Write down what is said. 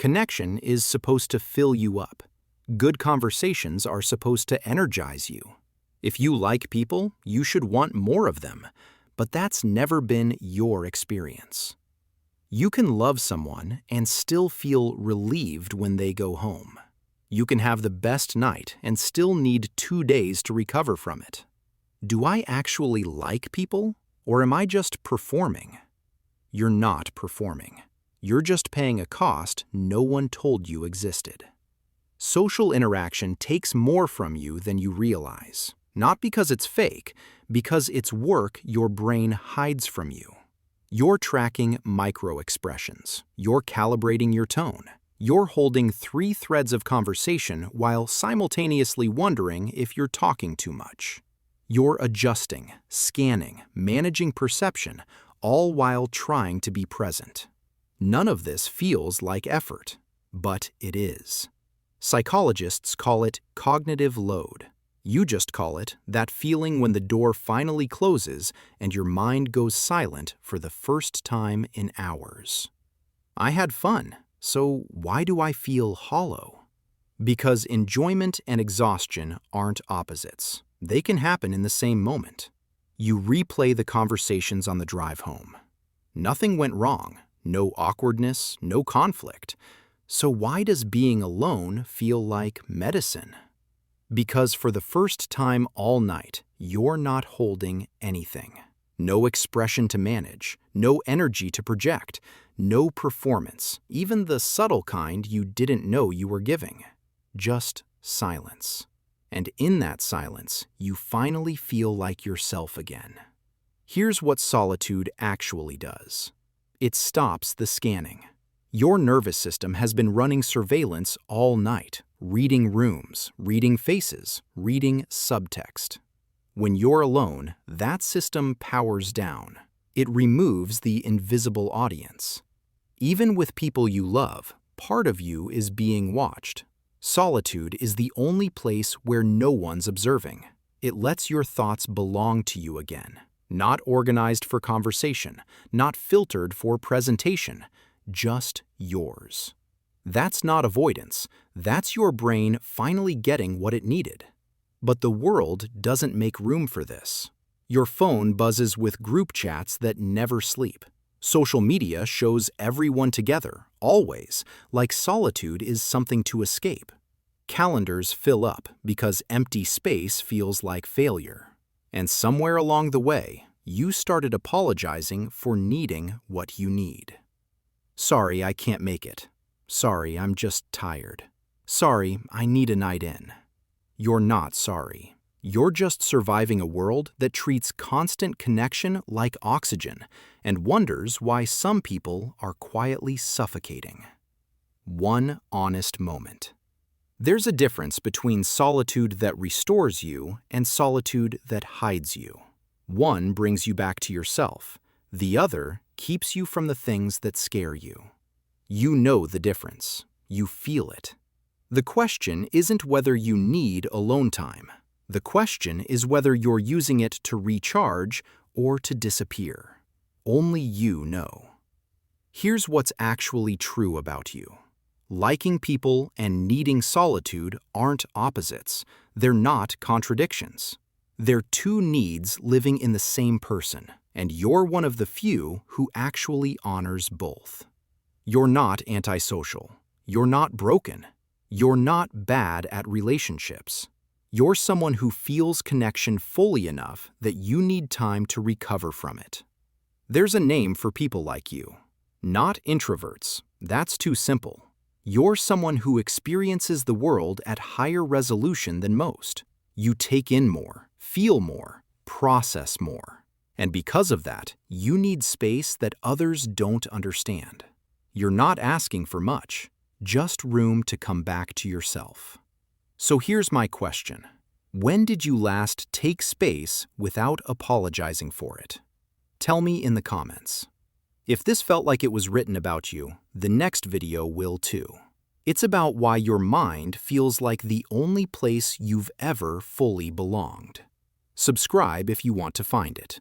Connection is supposed to fill you up. Good conversations are supposed to energize you. If you like people, you should want more of them, but that's never been your experience. You can love someone and still feel relieved when they go home. You can have the best night and still need 2 days to recover from it. Do I actually like people, or am I just performing? You're not performing. You're just paying a cost no one told you existed. Social interaction takes more from you than you realize, not because it's fake, because it's work your brain hides from you. You're tracking micro-expressions. You're calibrating your tone. You're holding 3 threads of conversation while simultaneously wondering if you're talking too much. You're adjusting, scanning, managing perception, all while trying to be present. None of this feels like effort, but it is. Psychologists call it cognitive load. You just call it that feeling when the door finally closes and your mind goes silent for the first time in hours. I had fun, so why do I feel hollow? Because enjoyment and exhaustion aren't opposites. They can happen in the same moment. You replay the conversations on the drive home. Nothing went wrong, no awkwardness, no conflict. So why does being alone feel like medicine? Because for the first time all night, you're not holding anything. No expression to manage, no energy to project, no performance, even the subtle kind you didn't know you were giving. Just silence. And in that silence, you finally feel like yourself again. Here's what solitude actually does. It stops the scanning. Your nervous system has been running surveillance all night, reading rooms, reading faces, reading subtext. When you're alone, that system powers down. It removes the invisible audience. Even with people you love, part of you is being watched. Solitude is the only place where no one's observing. It lets your thoughts belong to you again. Not organized for conversation, not filtered for presentation, just yours. That's not avoidance. That's your brain finally getting what it needed. But the world doesn't make room for this. Your phone buzzes with group chats that never sleep. Social media shows everyone together, always, like solitude is something to escape. Calendars fill up because empty space feels like failure. And somewhere along the way, you started apologizing for needing what you need. Sorry, I can't make it. Sorry, I'm just tired. Sorry, I need a night in. You're not sorry. You're just surviving a world that treats constant connection like oxygen and wonders why some people are quietly suffocating. One honest moment. There's a difference between solitude that restores you and solitude that hides you. One brings you back to yourself. The other keeps you from the things that scare you. You know the difference. You feel it. The question isn't whether you need alone time. The question is whether you're using it to recharge or to disappear. Only you know. Here's what's actually true about you. Liking people and needing solitude aren't opposites. They're not contradictions. They're 2 needs living in the same person, and you're one of the few who actually honors both. You're not antisocial. You're not broken. You're not bad at relationships. You're someone who feels connection fully enough that you need time to recover from it. There's a name for people like you. Not introverts. That's too simple. You're someone who experiences the world at higher resolution than most. You take in more, feel more, process more. And because of that, you need space that others don't understand. You're not asking for much, just room to come back to yourself. So here's my question. When did you last take space without apologizing for it? Tell me in the comments. If this felt like it was written about you, the next video will too. It's about why your mind feels like the only place you've ever fully belonged. Subscribe if you want to find it.